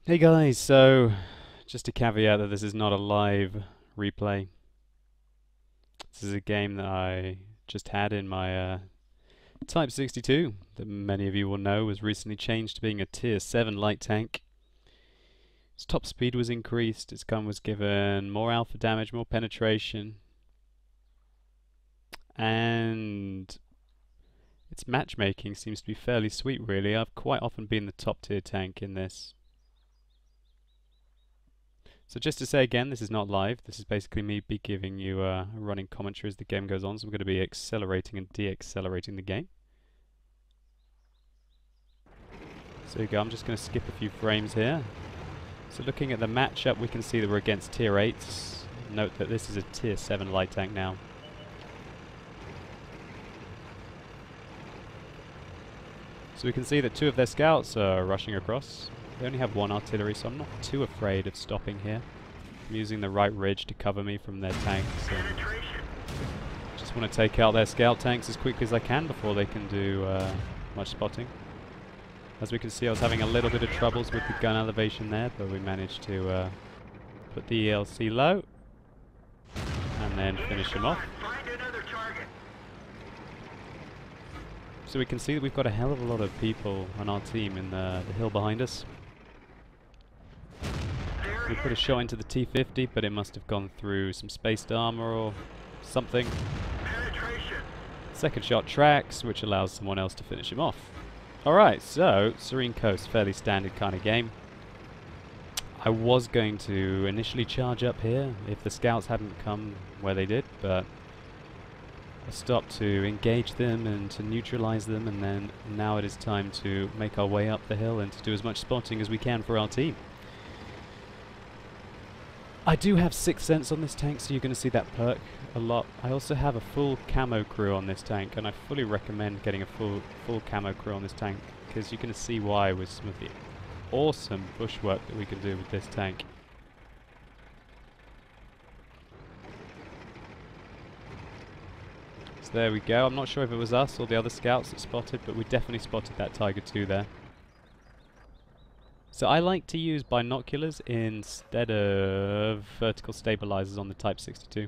Hey guys, so just a caveat that this is not a live replay. This is a game that I just had in my Type 62 that many of you will know was recently changed to being a Tier 7 light tank. Its top speed was increased, its gun was given more alpha damage, more penetration, and its matchmaking seems to be fairly sweet really. I've quite often been the top tier tank in this. So just to say again, this is not live. This is basically me giving you a running commentary as the game goes on. So I'm going to be accelerating and de-accelerating the game. So here you go. I'm just going to skip a few frames here. So looking at the matchup, we can see that we're against Tier 8s. Note that this is a Tier 7 light tank now. So we can see that two of their scouts are rushing across. They only have one artillery, so I'm not too afraid of stopping here. I'm using the right ridge to cover me from their tanks, and just want to take out their scout tanks as quickly as I can before they can do much spotting. As we can see, I was having a little bit of troubles with the gun elevation there, but we managed to put the ELC low and then finish him off. So we can see that we've got a hell of a lot of people on our team in the hill behind us. We put a shot into the T-50, but it must have gone through some spaced armor or something. Second shot tracks, which allows someone else to finish him off. Alright, so Serene Coast, fairly standard kind of game. I was going to initially charge up here if the scouts hadn't come where they did, but I stopped to engage them and to neutralize them, and then now it is time to make our way up the hill and to do as much spotting as we can for our team. I do have 6th Sense on this tank, so you're going to see that perk a lot. I also have a full camo crew on this tank, and I fully recommend getting a full camo crew on this tank, because you're going to see why with some of the awesome bushwork that we can do with this tank. So there we go. I'm not sure if it was us or the other scouts that spotted, but we definitely spotted that Tiger 2 there. So I like to use binoculars instead of vertical stabilizers on the Type 62.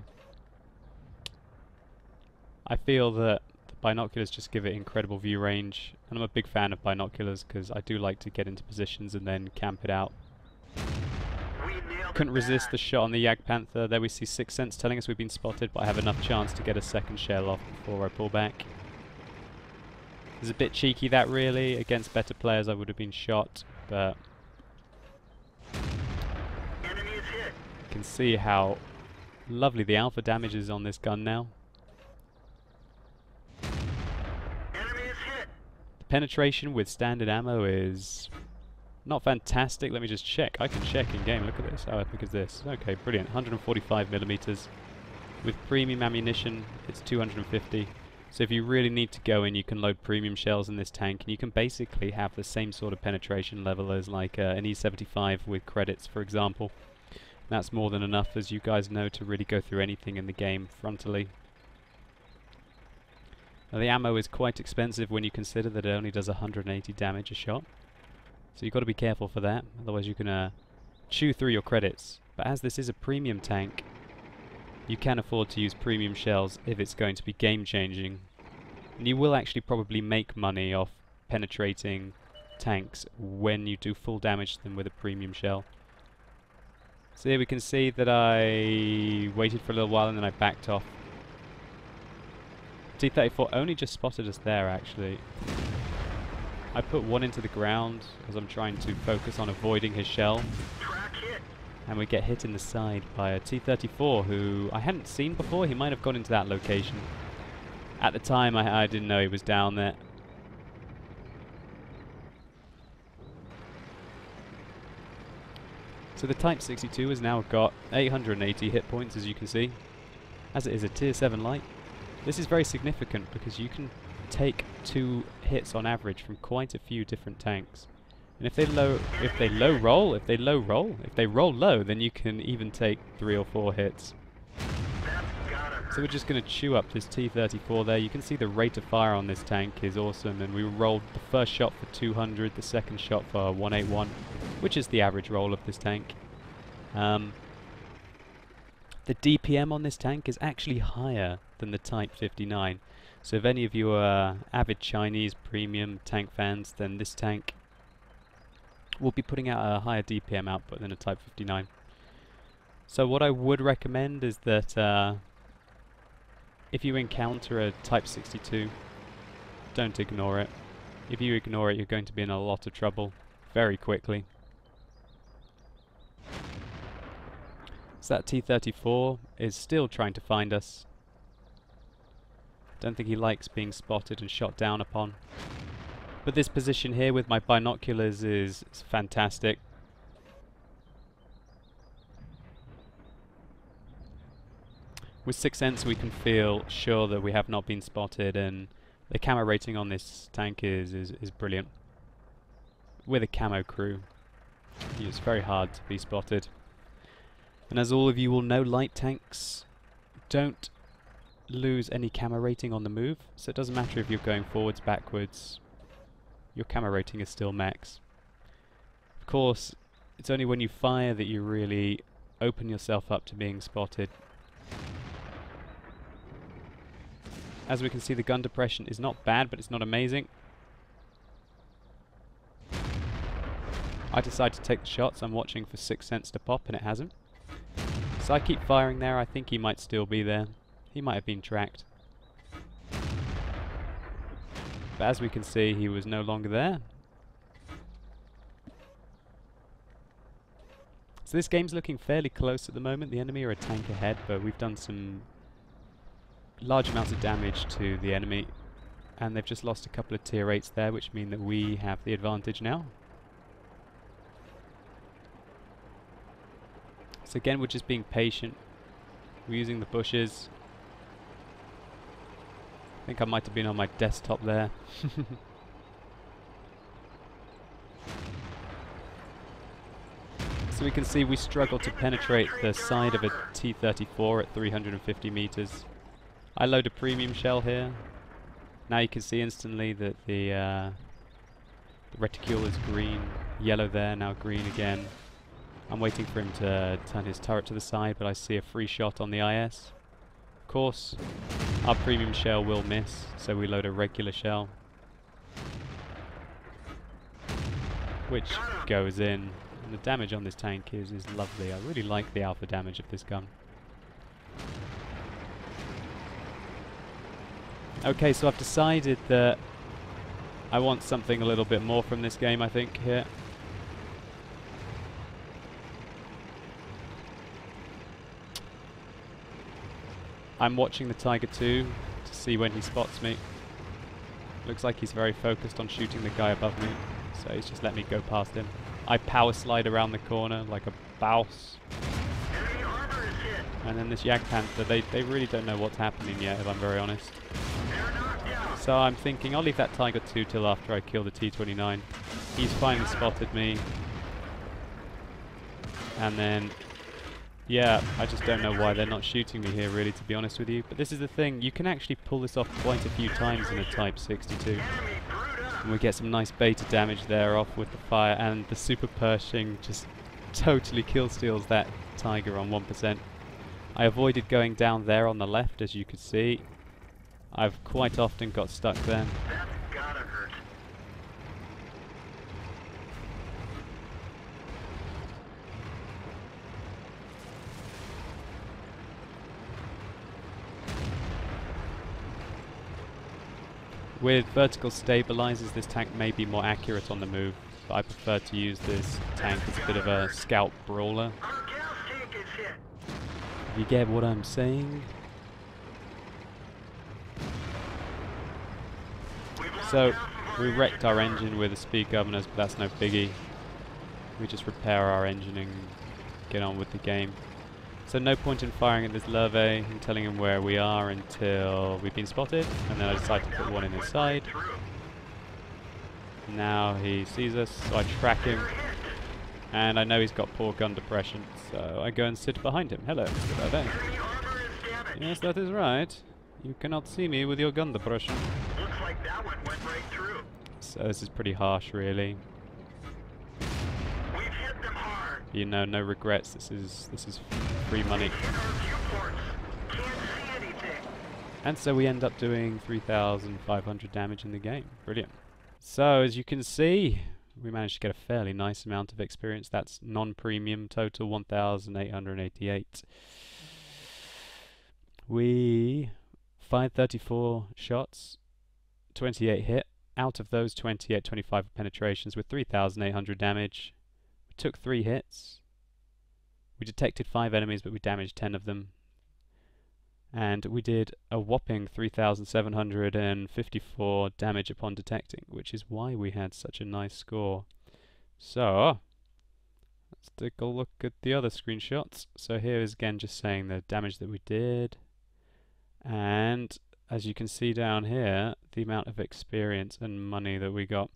I feel that the binoculars just give it incredible view range, and I'm a big fan of binoculars because I do like to get into positions and then camp it out. Couldn't resist the shot on the Jagdpanther. There we see 6th Sense telling us we've been spotted, but I have enough chance to get a second shell off before I pull back. It's a bit cheeky that really. Against better players I would have been shot, but you can see how lovely the alpha damage is on this gun now. The penetration with standard ammo is not fantastic. Let me just check. I can check in game. Look at this. How epic is this? Okay, brilliant. 145mm. With premium ammunition, it's 250. So if you really need to go in, you can load premium shells in this tank, and you can basically have the same sort of penetration level as like an E75 with credits, for example. That's more than enough, as you guys know, to really go through anything in the game frontally. Now the ammo is quite expensive when you consider that it only does 180 damage a shot. So you've got to be careful for that, otherwise you're going to chew through your credits. But as this is a premium tank, you can afford to use premium shells if it's going to be game changing. And you will actually probably make money off penetrating tanks when you do full damage to them with a premium shell. So here we can see that I waited for a little while and then I backed off. T-34 only just spotted us there actually. I put one into the ground as I'm trying to focus on avoiding his shell. And we get hit in the side by a T-34 who I hadn't seen before. He might have gone into that location. At the time I didn't know he was down there. So the Type 62 has now got 880 hit points, as you can see. As it is a Tier 7 light. This is very significant because you can take 2 hits on average from quite a few different tanks. And if they roll low, then you can even take 3 or 4 hits. So we're just going to chew up this T-34 there. You can see the rate of fire on this tank is awesome, and we rolled the first shot for 200, the second shot for 181. which is the average roll of this tank. The DPM on this tank is actually higher than the Type 59. So if any of you are avid Chinese premium tank fans, then this tank will be putting out a higher DPM output than a Type 59. So what I would recommend is that if you encounter a Type 62, don't ignore it. If you ignore it, you're going to be in a lot of trouble very quickly. So that T-34 is still trying to find us. Don't think he likes being spotted and shot down upon. But this position here with my binoculars is fantastic. With 6th Sense we can feel sure that we have not been spotted, and the camo rating on this tank is brilliant. With a camo crew, it's very hard to be spotted. And as all of you will know, light tanks don't lose any camo rating on the move, so it doesn't matter if you're going forwards, backwards, your camo rating is still max. Of course, it's only when you fire that you really open yourself up to being spotted. As we can see, the gun depression is not bad, but it's not amazing. I decide to take the shots. I'm watching for 6th Sense to pop, and it hasn't. So I keep firing there. I think he might still be there. He might have been tracked. But as we can see, he was no longer there. So this game's looking fairly close at the moment. The enemy are a tank ahead, but we've done some large amounts of damage to the enemy, and they've just lost a couple of tier 8s there, which mean that we have the advantage now. So again, we're just being patient. We're using the bushes. I think I might have been on my desktop there. So we can see we struggle to penetrate the side of a T-34 at 350 meters. I load a premium shell here. Now you can see instantly that the reticule is green, yellow there, now green again. I'm waiting for him to turn his turret to the side, but I see a free shot on the IS. Of course, our premium shell will miss, so we load a regular shell, which goes in. And the damage on this tank is lovely. I really like the alpha damage of this gun. Okay, so I've decided that I want something a little bit more from this game, I think, here. I'm watching the Tiger 2 to see when he spots me. Looks like he's very focused on shooting the guy above me, so he's just let me go past him. I power slide around the corner like a bouse. And then this Jagdpanther, they really don't know what's happening yet, if I'm very honest. So I'm thinking I'll leave that Tiger 2 till after I kill the T-29. He's finally spotted me. And then, yeah, I just don't know why they're not shooting me here, really, to be honest with you. But this is the thing, you can actually pull this off quite a few times in a Type 62. And we get some nice beta damage there off with the fire, and the Super Pershing just totally kill steals that Tiger on 1%. I avoided going down there on the left, as you could see. I've quite often got stuck there. That's gotta hurt. With vertical stabilizers, this tank may be more accurate on the move, but I prefer to use this tank as a bit of a scout brawler. Our gas tank is hit. You get what I'm saying? So, we wrecked our engine with the speed governors, but that's no biggie. We just repair our engine and get on with the game. So no point in firing at this Lurve and telling him where we are until we've been spotted, and then I decide to put one in his side. Now he sees us, so I track him, and I know he's got poor gun depression, so I go and sit behind him. Hello, Mr. Lurve. Yes, that is right. You cannot see me with your gun depression. Looks like that one went right through. So this is pretty harsh, really. We've You know, no regrets. This is free money. Hit our viewports. Can't see anything. And so we end up doing 3,500 damage in the game. Brilliant. So as you can see, we managed to get a fairly nice amount of experience. That's non-premium, total 1,888. We 534 shots, 28 hit. Out of those 28, 25 penetrations with 3,800 damage. We took 3 hits. We detected 5 enemies, but we damaged 10 of them. And we did a whopping 3,754 damage upon detecting, which is why we had such a nice score. So, let's take a look at the other screenshots. So here is again just saying the damage that we did. And as you can see down here, the amount of experience and money that we got.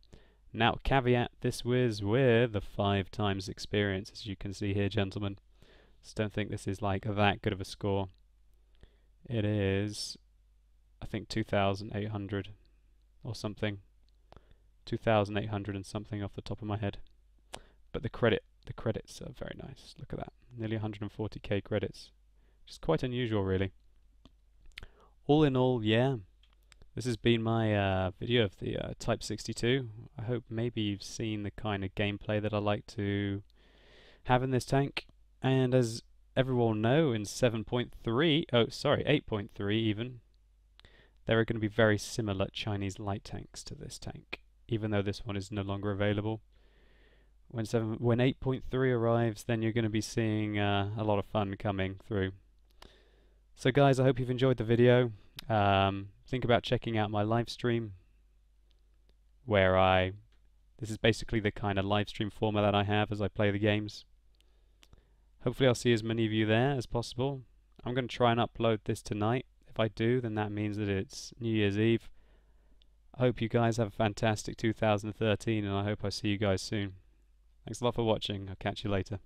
Now, caveat, this was with the 5 times experience, as you can see here, gentlemen. So don't think this is like that good of a score. It is, I think, 2,800 or something. 2,800 and something off the top of my head. But the credits are very nice. Look at that. Nearly 140k credits. Which is quite unusual, really. All in all, yeah. This has been my video of the Type 62. I hope maybe you've seen the kind of gameplay that I like to have in this tank. And as everyone know, in 8.3 even, there are going to be very similar Chinese light tanks to this tank, even though this one is no longer available. When 8.3 arrives, then you're going to be seeing a lot of fun coming through. So guys, I hope you've enjoyed the video. Think about checking out my live stream, where this is basically the kind of live stream format that I have as I play the games. Hopefully I'll see as many of you there as possible. I'm going to try and upload this tonight. If I do, then that means that it's New Year's Eve. I hope you guys have a fantastic 2013, and I hope I see you guys soon. Thanks a lot for watching. I'll catch you later.